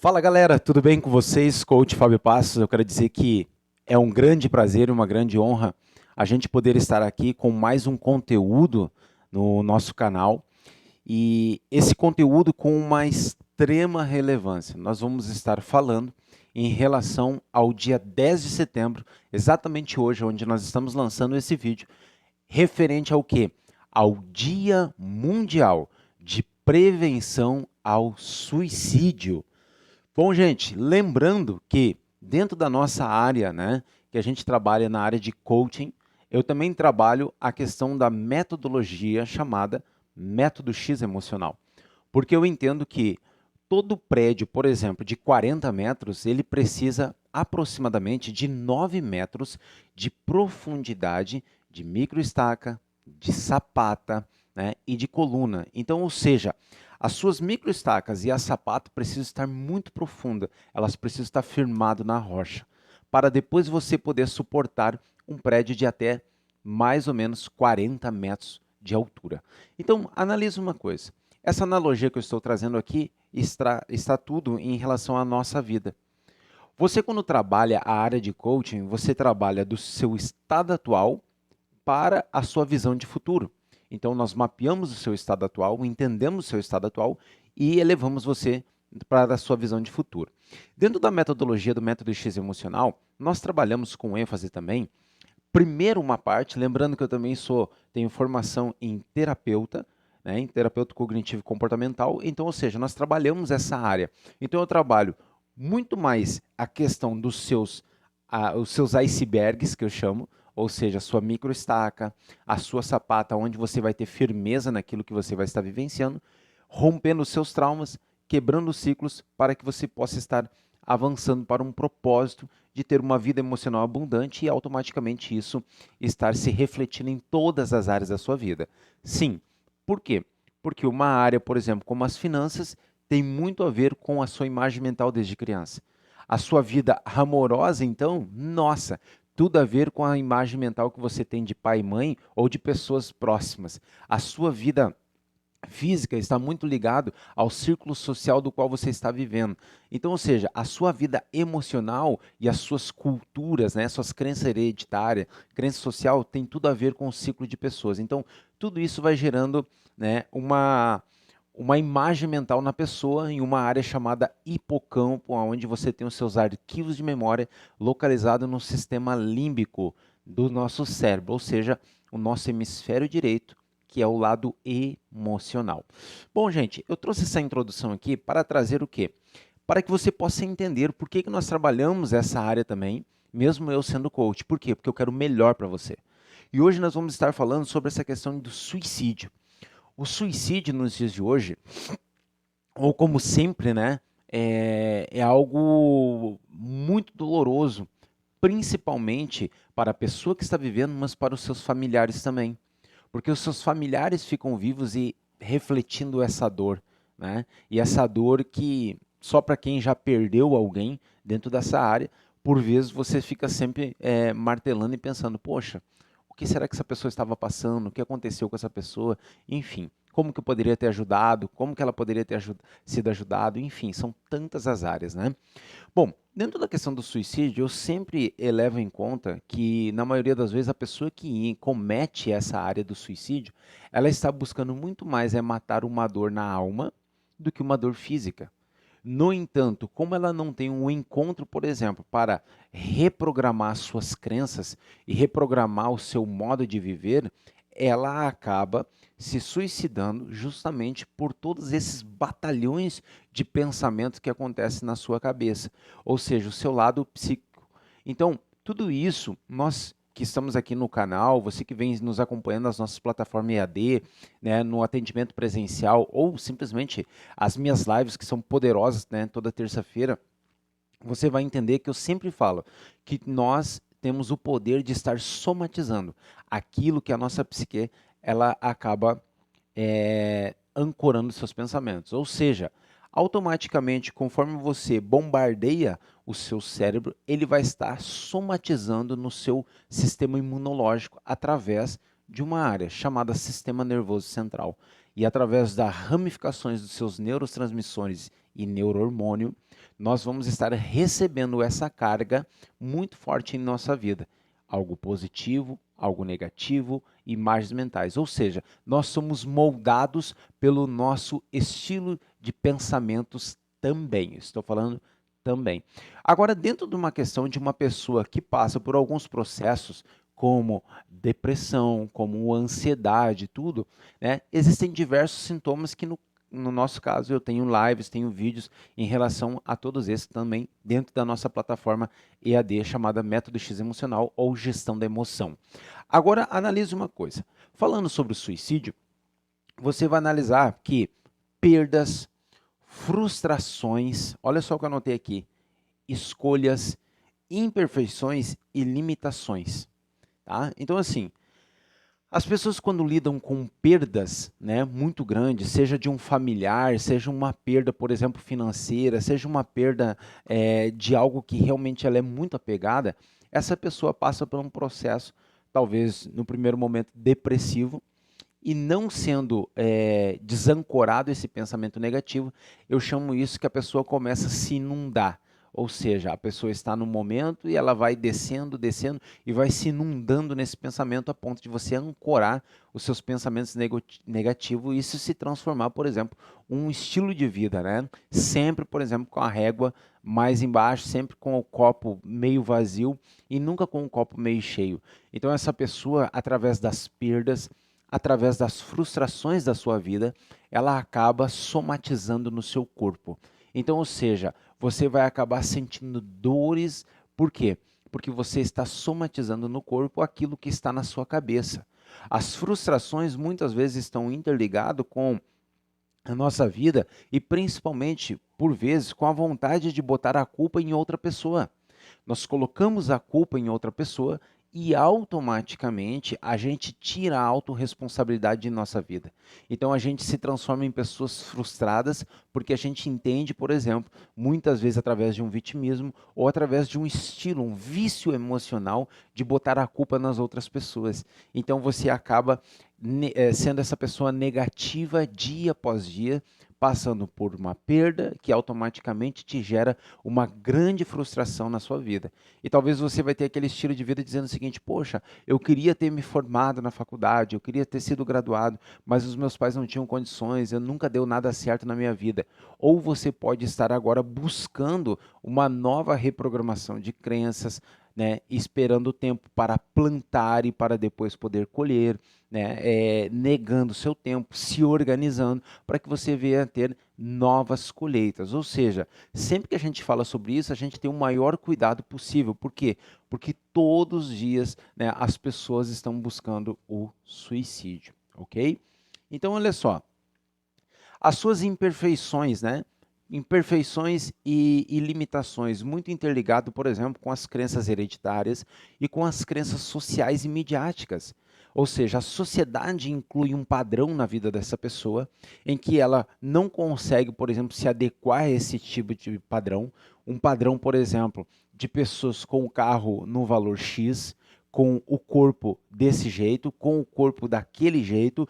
Fala galera, tudo bem com vocês? Coach Fábio Passos. Eu quero dizer que é um grande prazer e uma grande honra a gente poder estar aqui com mais um conteúdo no nosso canal e esse conteúdo com uma extrema relevância. Nós vamos estar falando em relação ao dia 10 de setembro, exatamente hoje, onde nós estamos lançando esse vídeo, referente ao quê? Ao Dia Mundial de Prevenção ao Suicídio. Bom, gente, lembrando que dentro da nossa área, né, que a gente trabalha na área de coaching, eu também trabalho a questão da metodologia chamada método X emocional. Porque eu entendo que todo prédio, por exemplo, de 40 metros, ele precisa aproximadamente de 9 metros de profundidade de microestaca, de sapata, né, e de coluna. Então, ou seja, as suas microestacas e a sapata precisam estar muito profundas, elas precisam estar firmadas na rocha, para depois você poder suportar um prédio de até mais ou menos 40 metros de altura. Então, analise uma coisa. Essa analogia que eu estou trazendo aqui está tudo em relação à nossa vida. Você, quando trabalha a área de coaching, você trabalha do seu estado atual para a sua visão de futuro. Então, nós mapeamos o seu estado atual, entendemos o seu estado atual e elevamos você para a sua visão de futuro. Dentro da metodologia do método X emocional, nós trabalhamos com ênfase também. Primeiro, uma parte, lembrando que eu também tenho formação em terapeuta, né, em terapeuta cognitivo comportamental, então, ou seja, nós trabalhamos essa área. Então, eu trabalho muito mais a questão os seus icebergs, que eu chamo, ou seja, a sua microestaca, a sua sapata, onde você vai ter firmeza naquilo que você vai estar vivenciando, rompendo os seus traumas, quebrando os ciclos, para que você possa estar avançando para um propósito de ter uma vida emocional abundante e automaticamente isso estar se refletindo em todas as áreas da sua vida. Sim, por quê? Porque uma área, por exemplo, como as finanças, tem muito a ver com a sua imagem mental desde criança. A sua vida amorosa, então, nossa, tudo a ver com a imagem mental que você tem de pai e mãe ou de pessoas próximas. A sua vida física está muito ligado ao círculo social do qual você está vivendo. Então, ou seja, a sua vida emocional e as suas culturas, né, suas crenças hereditárias, crença social, tem tudo a ver com o ciclo de pessoas. Então, tudo isso vai gerando, né, uma imagem mental na pessoa em uma área chamada hipocampo, onde você tem os seus arquivos de memória localizados no sistema límbico do nosso cérebro, ou seja, o nosso hemisfério direito, que é o lado emocional. Bom, gente, eu trouxe essa introdução aqui para trazer o quê? Para que você possa entender por que nós trabalhamos essa área também, mesmo eu sendo coach. Por quê? Porque eu quero o melhor para você. E hoje nós vamos estar falando sobre essa questão do suicídio. O suicídio nos dias de hoje, ou como sempre, né, é algo muito doloroso, principalmente para a pessoa que está vivendo, mas para os seus familiares também. Porque os seus familiares ficam vivos e refletindo essa dor, né? E essa dor que só para quem já perdeu alguém dentro dessa área, por vezes você fica sempre martelando e pensando, poxa, o que será que essa pessoa estava passando? O que aconteceu com essa pessoa? Enfim, como que eu poderia ter ajudado? Como que ela poderia ter sido ajudada? Enfim, são tantas as áreas, né? Bom, dentro da questão do suicídio, eu sempre levo em conta que, na maioria das vezes, a pessoa que comete essa área do suicídio, ela está buscando muito mais matar uma dor na alma do que uma dor física. No entanto, como ela não tem um encontro, por exemplo, para reprogramar suas crenças e reprogramar o seu modo de viver, ela acaba se suicidando justamente por todos esses batalhões de pensamentos que acontecem na sua cabeça, ou seja, o seu lado psíquico. Então, tudo isso, nós que estamos aqui no canal, você que vem nos acompanhando nas nossas plataformas EAD, né, no atendimento presencial ou simplesmente as minhas lives que são poderosas, né, toda terça-feira, você vai entender que eu sempre falo que nós temos o poder de estar somatizando aquilo que a nossa psique ela acaba ancorando seus pensamentos. Ou seja, automaticamente, conforme você bombardeia o seu cérebro, ele vai estar somatizando no seu sistema imunológico através de uma área chamada sistema nervoso central. E através das ramificações dos seus neurotransmissores e neurohormônio, nós vamos estar recebendo essa carga muito forte em nossa vida. Algo positivo, algo negativo, imagens mentais. Ou seja, nós somos moldados pelo nosso estilo de pensamentos também. Estou falando também. Agora, dentro de uma questão de uma pessoa que passa por alguns processos, como depressão, como ansiedade, tudo, né? Existem diversos sintomas que no nosso caso eu tenho lives, tenho vídeos em relação a todos esses também dentro da nossa plataforma EAD chamada Método X Emocional ou Gestão da Emoção. Agora analise uma coisa. Falando sobre o suicídio, você vai analisar que perdas, frustrações, olha só o que eu anotei aqui, escolhas, imperfeições e limitações. Tá? Então, assim, as pessoas quando lidam com perdas, né, muito grandes, seja de um familiar, seja uma perda, por exemplo, financeira, seja uma perda de algo que realmente ela é muito apegada, essa pessoa passa por um processo, talvez no primeiro momento depressivo, e não sendo desancorado esse pensamento negativo, eu chamo isso que a pessoa começa a se inundar. Ou seja, a pessoa está no momento e ela vai descendo, descendo e vai se inundando nesse pensamento a ponto de você ancorar os seus pensamentos negativos e isso se transformar, por exemplo, um estilo de vida, né? Sempre, por exemplo, com a régua mais embaixo, sempre com o copo meio vazio e nunca com o copo meio cheio. Então essa pessoa, através das perdas, através das frustrações da sua vida, ela acaba somatizando no seu corpo. Então, ou seja, você vai acabar sentindo dores, por quê? Porque você está somatizando no corpo aquilo que está na sua cabeça. As frustrações muitas vezes estão interligadas com a nossa vida e principalmente, por vezes, com a vontade de botar a culpa em outra pessoa. Nós colocamos a culpa em outra pessoa e automaticamente a gente tira a autorresponsabilidade de nossa vida. Então a gente se transforma em pessoas frustradas porque a gente entende, por exemplo, muitas vezes através de um vitimismo ou através de um estilo, um vício emocional de botar a culpa nas outras pessoas. Então você acaba sendo essa pessoa negativa dia após dia, passando por uma perda que automaticamente te gera uma grande frustração na sua vida. E talvez você vai ter aquele estilo de vida dizendo o seguinte: poxa, eu queria ter me formado na faculdade, eu queria ter sido graduado, mas os meus pais não tinham condições, eu nunca deu nada certo na minha vida. Ou você pode estar agora buscando uma nova reprogramação de crenças, né, esperando o tempo para plantar e para depois poder colher, né, negando o seu tempo, se organizando para que você venha a ter novas colheitas. Ou seja, sempre que a gente fala sobre isso, a gente tem o maior cuidado possível. Por quê? Porque todos os dias, né, as pessoas estão buscando o suicídio, ok? Então, olha só, as suas imperfeições, né? Imperfeições e limitações, muito interligado, por exemplo, com as crenças hereditárias e com as crenças sociais e midiáticas. Ou seja, a sociedade inclui um padrão na vida dessa pessoa em que ela não consegue, por exemplo, se adequar a esse tipo de padrão. Um padrão, por exemplo, de pessoas com o carro no valor X, com o corpo desse jeito, com o corpo daquele jeito,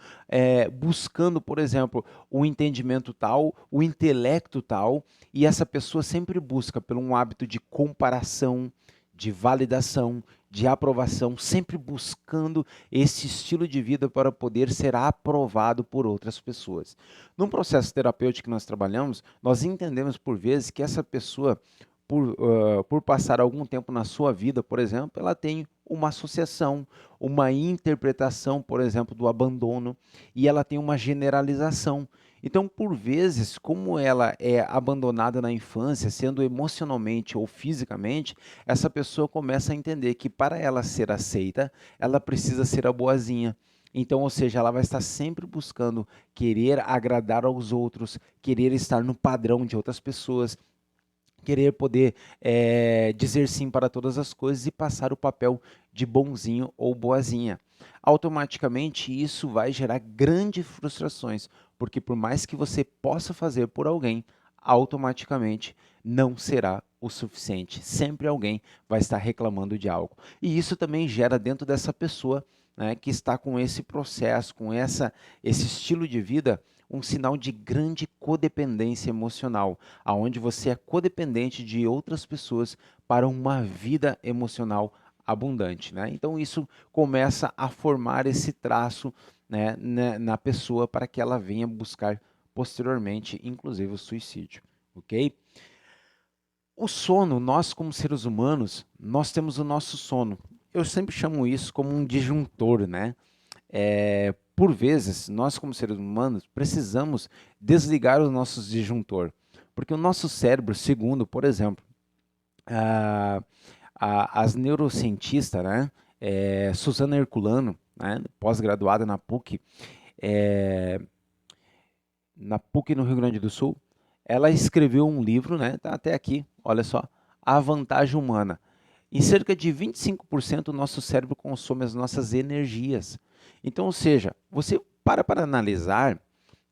buscando, por exemplo, o entendimento tal, o intelecto tal, e essa pessoa sempre busca por um hábito de comparação, de validação, de aprovação, sempre buscando esse estilo de vida para poder ser aprovado por outras pessoas. No processo terapêutico que nós trabalhamos, nós entendemos por vezes que essa pessoa, por passar algum tempo na sua vida, por exemplo, ela tem uma associação, uma interpretação, por exemplo, do abandono, e ela tem uma generalização. Então, por vezes, como ela é abandonada na infância, sendo emocionalmente ou fisicamente, essa pessoa começa a entender que para ela ser aceita, ela precisa ser a boazinha. Então, ou seja, ela vai estar sempre buscando querer agradar aos outros, querer estar no padrão de outras pessoas, querer poder dizer sim para todas as coisas e passar o papel de bonzinho ou boazinha. Automaticamente isso vai gerar grandes frustrações, porque por mais que você possa fazer por alguém, automaticamente não será o suficiente. Sempre alguém vai estar reclamando de algo. E isso também gera dentro dessa pessoa, né, que está com esse processo, com esse estilo de vida, um sinal de grande codependência emocional, aonde você é codependente de outras pessoas para uma vida emocional abundante, né? Então isso começa a formar esse traço, né, na pessoa para que ela venha buscar posteriormente, inclusive o suicídio, ok? O sono, nós como seres humanos, nós temos o nosso sono. Eu sempre chamo isso como um disjuntor, né? Por vezes, nós como seres humanos precisamos desligar o nosso disjuntor, porque o nosso cérebro, segundo, por exemplo, a, as neurocientistas, né, Susana Herculano, né, pós-graduada é, na PUC no Rio Grande do Sul, ela escreveu um livro, né, tá até aqui, olha só, A Vantagem Humana. Em cerca de 25% o nosso cérebro consome as nossas energias. Então, ou seja, você para analisar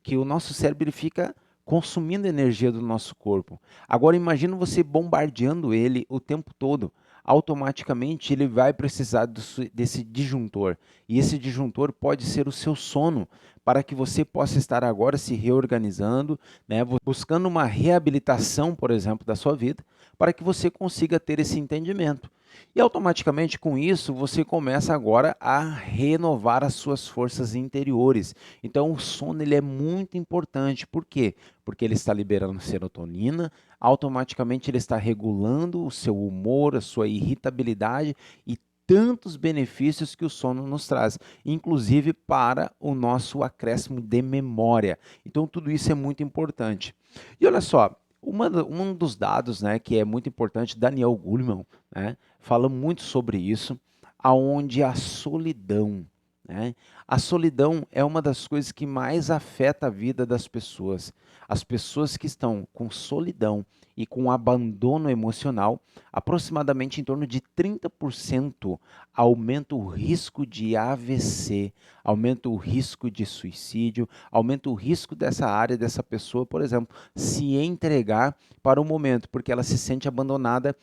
que o nosso cérebro ele fica consumindo energia do nosso corpo. Agora imagina você bombardeando ele o tempo todo. Automaticamente ele vai precisar desse disjuntor. E esse disjuntor pode ser o seu sono, para que você possa estar agora se reorganizando, né, buscando uma reabilitação, por exemplo, da sua vida, para que você consiga ter esse entendimento. E automaticamente com isso você começa agora a renovar as suas forças interiores. Então o sono ele é muito importante. Por quê? Porque ele está liberando serotonina, automaticamente ele está regulando o seu humor, a sua irritabilidade e tantos benefícios que o sono nos traz, inclusive para o nosso acréscimo de memória. Então tudo isso é muito importante. E olha só, um dos dados, né, que é muito importante, Daniel Goleman, né, fala muito sobre isso, aonde a solidão, né, a solidão é uma das coisas que mais afeta a vida das pessoas. As pessoas que estão com solidão e com abandono emocional, aproximadamente em torno de 30% aumenta o risco de AVC, aumenta o risco de suicídio, aumenta o risco dessa área, dessa pessoa, por exemplo, se entregar para o momento, porque ela se sente abandonada,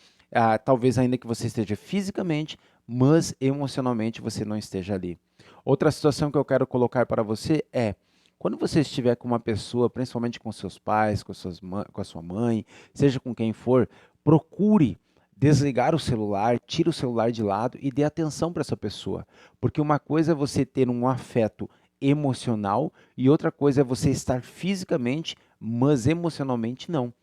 talvez ainda que você esteja fisicamente, mas emocionalmente você não esteja ali. Outra situação que eu quero colocar para você é, quando você estiver com uma pessoa, principalmente com seus pais, com a sua mãe, seja com quem for, procure desligar o celular, tire o celular de lado e dê atenção para essa pessoa. Porque uma coisa é você ter um afeto emocional e outra coisa é você estar fisicamente, mas emocionalmente não.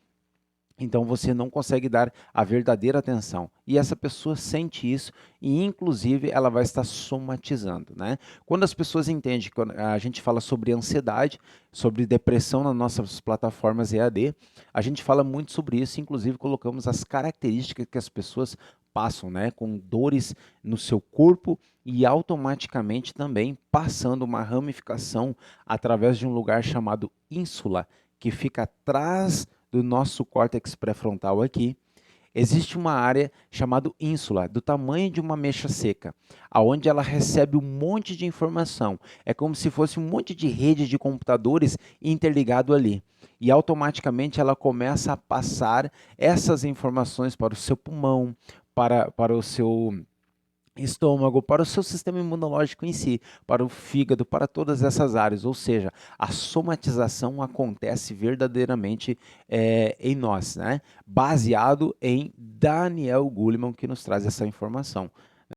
Então você não consegue dar a verdadeira atenção. E essa pessoa sente isso e, inclusive, ela vai estar somatizando, né? Quando as pessoas entendem, quando a gente fala sobre ansiedade, sobre depressão nas nossas plataformas EAD, a gente fala muito sobre isso, inclusive colocamos as características que as pessoas passam, né? Com dores no seu corpo e automaticamente também passando uma ramificação através de um lugar chamado ínsula, que fica atrás do nosso córtex pré-frontal aqui, existe uma área chamada ínsula, do tamanho de uma mecha seca, aonde ela recebe um monte de informação. É como se fosse um monte de rede de computadores interligado ali. E automaticamente ela começa a passar essas informações para o seu pulmão, para o seu estômago, para o seu sistema imunológico em si, para o fígado, para todas essas áreas. Ou seja, a somatização acontece verdadeiramente em nós, né? Baseado em Daniel Goleman, que nos traz essa informação.